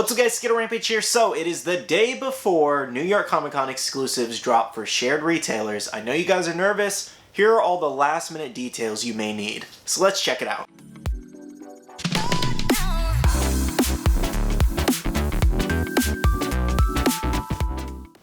What's up guys, Skittlerampage here. So it is the day before New York Comic Con exclusives drop for shared retailers. I know you guys are nervous. Here are all the last minute details you may need. So let's check it out.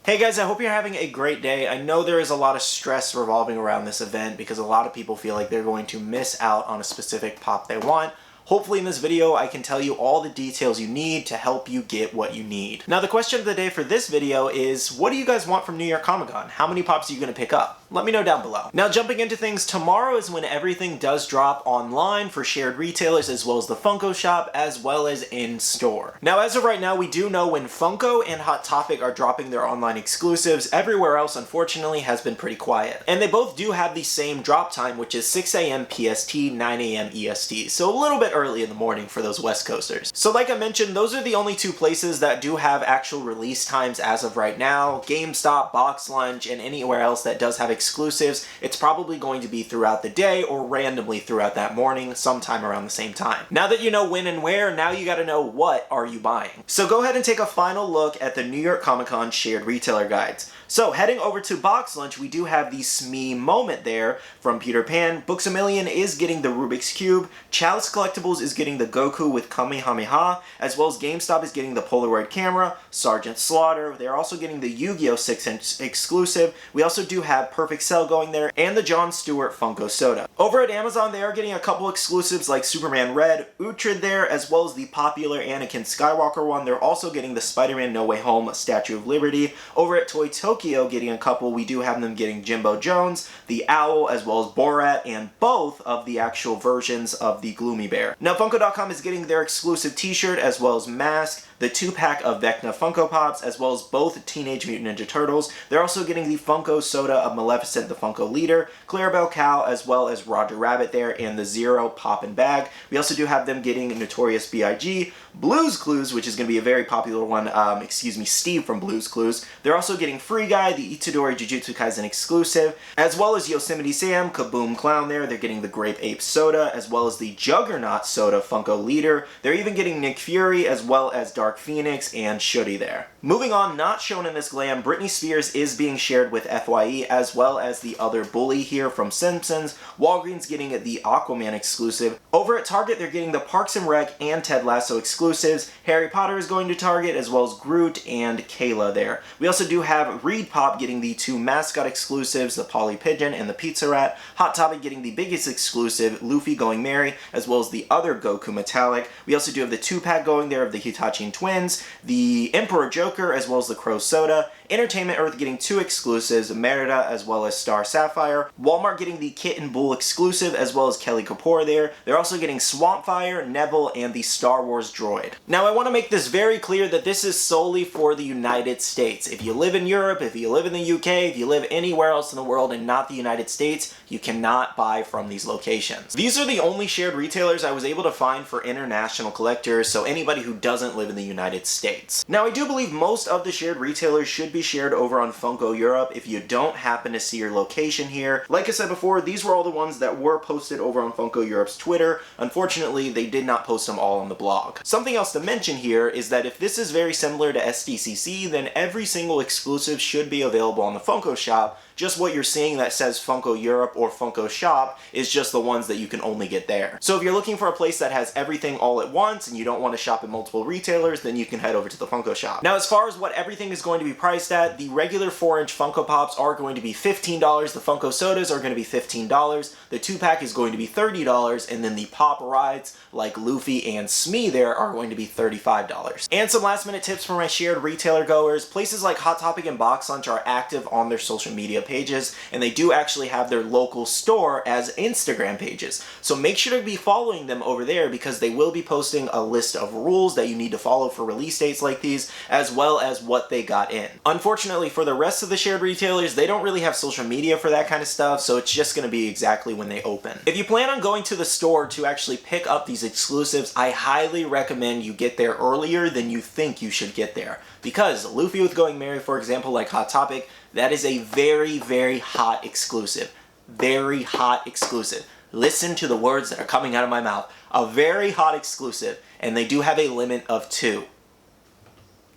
Hey guys, I hope you're having a great day. I know there is a lot of stress revolving around this event because a lot of people feel like they're going to miss out on a specific pop they want. Hopefully in this video I can tell you all the details you need to help you get what you need. Now the question of the day for this video is, what do you guys want from New York Comic Con? How many pops are you going to pick up? Let me know down below. Now jumping into things, tomorrow is when everything does drop online for shared retailers as well as the Funko shop as well as in store. Now as of right now we do know when Funko and Hot Topic are dropping their online exclusives. Everywhere else unfortunately has been pretty quiet. And they both do have the same drop time, which is 6 a.m. PST, 9 a.m. EST. So a little bit early in the morning for those West Coasters. So like I mentioned, those are the only two places that do have actual release times as of right now. GameStop, Box Lunch, and anywhere else that does have exclusives, it's probably going to be throughout the day or randomly throughout that morning, sometime around the same time. Now that you know when and where, now you gotta know what are you buying. So go ahead and take a final look at the New York Comic Con shared retailer guides. So heading over to Box Lunch, we do have the Smee moment there from Peter Pan. Books A Million is getting the Rubik's Cube. Chalice Collectibles is getting the Goku with Kamehameha, as well as GameStop is getting the Polaroid camera, Sergeant Slaughter. They're also getting the Yu-Gi-Oh! 6-inch exclusive. We also do have Perfect Cell going there, and the Jon Stewart Funko Soda. Over at Amazon, they are getting a couple exclusives like Superman Red, Uhtred there, as well as the popular Anakin Skywalker one. They're also getting the Spider-Man No Way Home Statue of Liberty. Over at Toy Tokyo, getting a couple, we do have them getting Jimbo Jones, the Owl, as well as Borat, and both of the actual versions of the Gloomy Bear. Now Funko.com is getting their exclusive t-shirt as well as mask, the 2-pack of Vecna Funko Pops, as well as both Teenage Mutant Ninja Turtles. They're also getting the Funko Soda of Maleficent the Funko Leader, Clarabelle Cow, as well as Roger Rabbit there, and the Zero Pop and Bag. We also do have them getting Notorious B.I.G., Blue's Clues, which is going to be a very popular one, Steve from Blue's Clues. They're also getting Free Guy, the Itadori Jujutsu Kaisen exclusive, as well as Yosemite Sam, Kaboom Clown there. They're getting the Grape Ape Soda, as well as the Juggernaut Soda Funko Leader. They're even getting Nick Fury, as well as Dark Phoenix and Shuddy there. Moving on, not shown in this glam, Britney Spears is being shared with FYE, as well as the other bully here from Simpsons. Walgreens getting the Aquaman exclusive. Over at Target, they're getting the Parks and Rec and Ted Lasso exclusives. Harry Potter is going to Target, as well as Groot and Kayla there. We also do have Reed Pop getting the 2 mascot exclusives, the Polly Pigeon and the Pizza Rat. Hot Topic getting the biggest exclusive, Luffy going Mary, as well as the other Goku Metallic. We also do have the 2-pack going there of the Hitachi Twins, the Emperor Joker, as well as the Crow Soda. Entertainment Earth getting 2 exclusives, Merida as well as Star Sapphire. Walmart getting the Kit and Bull exclusive, as well as Kelly Kapoor there. They're also getting Swampfire, Neville, and the Star Wars droid. Now I want to make this very clear that this is solely for the United States. If you live in Europe, if you live in the UK, if you live anywhere else in the world and not the United States, you cannot buy from these locations. These are the only shared retailers I was able to find for international collectors, so anybody who doesn't live in the United States. Now I do believe most of the shared retailers should be shared over on Funko Europe. If you don't happen to see your location here, like I said before, these were all the ones that were posted over on Funko Europe's Twitter. Unfortunately, they did not post them all on the blog. Something else to mention here is that if this is very similar to SDCC, then every single exclusive should be available on the Funko shop. Just what you're seeing that says Funko Europe or Funko Shop is just the ones that you can only get there. So if you're looking for a place that has everything all at once and you don't want to shop at multiple retailers, then you can head over to the Funko Shop. Now as far as what everything is going to be priced at, the regular 4-inch Funko Pops are going to be $15, the Funko Sodas are going to be $15, the 2-pack is going to be $30, and then the Pop Rides like Luffy and Smee there are going to be $35. And some last minute tips for my shared retailer goers. Places like Hot Topic and Box Lunch are active on their social media pages, and they do actually have their local store as Instagram pages. So make sure to be following them over there because they will be posting a list of rules that you need to follow for release dates like these, as well as what they got in. Unfortunately, for the rest of the shared retailers, they don't really have social media for that kind of stuff, so it's just going to be exactly when they open. If you plan on going to the store to actually pick up these exclusives, I highly recommend you get there earlier than you think you should get there. Because Luffy with Going Merry, for example, like Hot Topic, that is a very, very hot exclusive. Very hot exclusive. Listen to the words that are coming out of my mouth. A very hot exclusive, and they do have a limit of 2.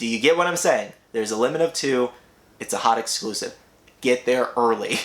Do you get what I'm saying? There's a limit of 2. It's a hot exclusive. Get there early.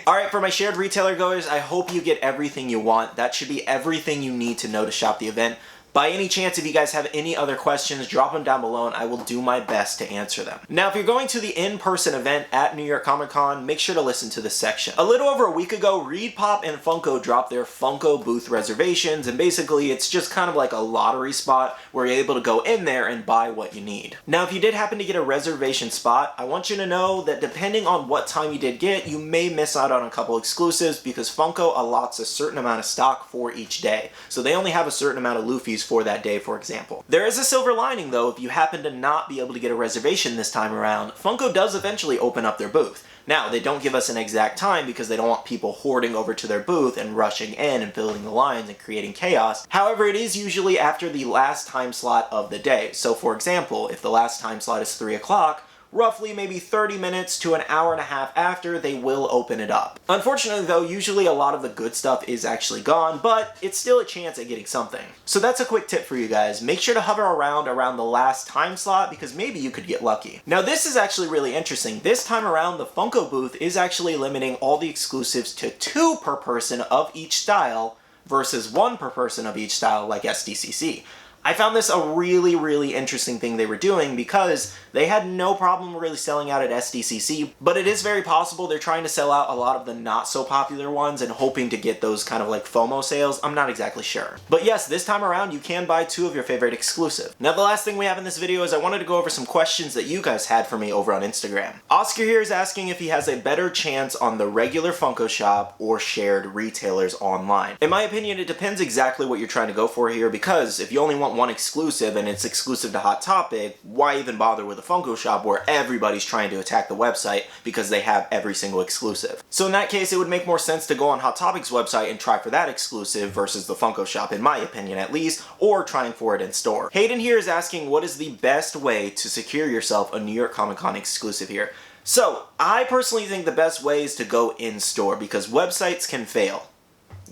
Alright, for my shared retailer goers, I hope you get everything you want. That should be everything you need to know to shop the event. By any chance, if you guys have any other questions, drop them down below and I will do my best to answer them. Now, if you're going to the in-person event at New York Comic Con, make sure to listen to this section. A little over a week ago, ReedPop and Funko dropped their Funko booth reservations, and basically it's just kind of like a lottery spot where you're able to go in there and buy what you need. Now, if you did happen to get a reservation spot, I want you to know that depending on what time you did get, you may miss out on a couple exclusives because Funko allots a certain amount of stock for each day. So they only have a certain amount of Luffy's for that day, for example. There is a silver lining though. If you happen to not be able to get a reservation this time around, Funko does eventually open up their booth. Now, they don't give us an exact time because they don't want people hoarding over to their booth and rushing in and filling the lines and creating chaos. However, it is usually after the last time slot of the day. So for example, if the last time slot is 3 o'clock, roughly maybe 30 minutes to an hour and a half after, they will open it up. Unfortunately though, usually a lot of the good stuff is actually gone, but it's still a chance at getting something. So that's a quick tip for you guys. Make sure to hover around the last time slot because maybe you could get lucky. Now this is actually really interesting. This time around, the Funko booth is actually limiting all the exclusives to 2 per person of each style versus 1 per person of each style like SDCC. I found this a really, really interesting thing they were doing because they had no problem really selling out at SDCC, but it is very possible they're trying to sell out a lot of the not so popular ones and hoping to get those kind of like FOMO sales. I'm not exactly sure. But yes, this time around you can buy 2 of your favorite exclusive. Now the last thing we have in this video is I wanted to go over some questions that you guys had for me over on Instagram. Oscar here is asking if he has a better chance on the regular Funko shop or shared retailers online. In my opinion, it depends exactly what you're trying to go for here because if you only want one exclusive and it's exclusive to Hot Topic, why even bother with a Funko shop where everybody's trying to attack the website because they have every single exclusive? So in that case, it would make more sense to go on Hot Topic's website and try for that exclusive versus the Funko shop, in my opinion at least, or trying for it in store. Hayden here is asking what is the best way to secure yourself a New York Comic Con exclusive here. So I personally think the best way is to go in store because websites can fail.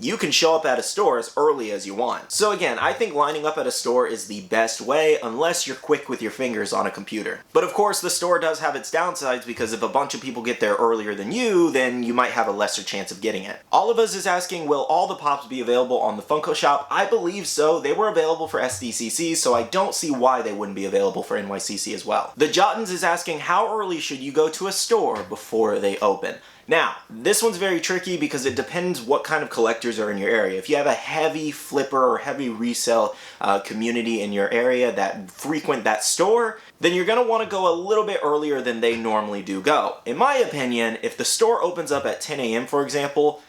You can show up at a store as early as you want. So again, I think lining up at a store is the best way unless you're quick with your fingers on a computer. But of course, the store does have its downsides because if a bunch of people get there earlier than you, then you might have a lesser chance of getting it. All of us is asking, will all the pops be available on the Funko shop? I believe so. They were available for SDCC, so I don't see why they wouldn't be available for NYCC as well. The Jottons is asking, how early should you go to a store before they open? Now, this one's very tricky because it depends what kind of collectors are in your area. If you have a heavy flipper or heavy resale community in your area that frequent that store, then you're going to want to go a little bit earlier than they normally do go. In my opinion, if the store opens up at 10 a.m., for example,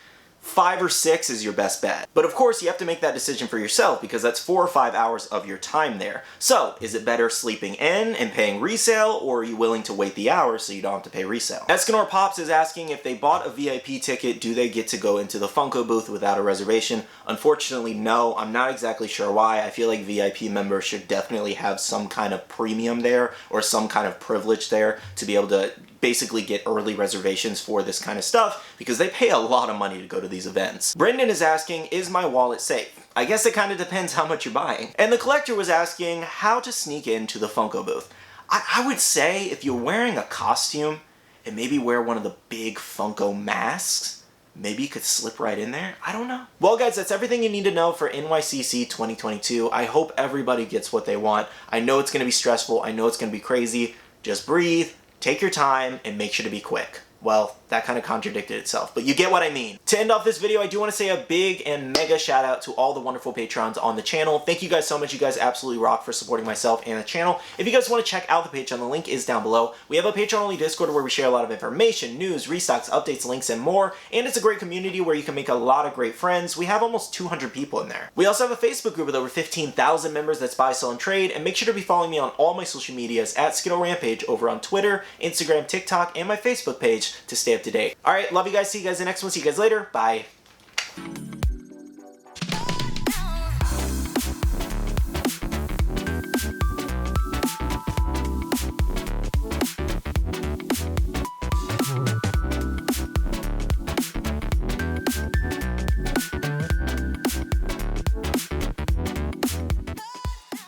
5 or 6 is your best bet. But of course, you have to make that decision for yourself because that's 4 or 5 hours of your time there. So, is it better sleeping in and paying resale, or are you willing to wait the hours so you don't have to pay resale? Escanor Pops is asking if they bought a VIP ticket, do they get to go into the Funko booth without a reservation? Unfortunately, no. I'm not exactly sure why. I feel like VIP members should definitely have some kind of premium there or some kind of privilege there to be able to basically get early reservations for this kind of stuff because they pay a lot of money to go to these events. Brendan is asking, is my wallet safe? I guess it kind of depends how much you're buying. And the collector was asking how to sneak into the Funko booth. I would say if you're wearing a costume and maybe wear one of the big Funko masks, maybe you could slip right in there. I don't know. Well guys, that's everything you need to know for NYCC 2022. I hope everybody gets what they want. I know it's going to be stressful. I know it's going to be crazy. Just breathe. Take your time and make sure to be quick. Well, that kind of contradicted itself, but you get what I mean. To end off this video, I do want to say a big and mega shout out to all the wonderful patrons on the channel. Thank you guys so much. You guys absolutely rock for supporting myself and the channel. If you guys want to check out the Patreon, the link is down below. We have a Patreon-only Discord where we share a lot of information, news, restocks, updates, links, and more. And it's a great community where you can make a lot of great friends. We have almost 200 people in there. We also have a Facebook group with over 15,000 members that's buy, sell, and trade. And make sure to be following me on all my social medias at Skittlerampage over on Twitter, Instagram, TikTok, and my Facebook page to stay up to date. Alright, love you guys. See you guys in the next one. See you guys later. Bye.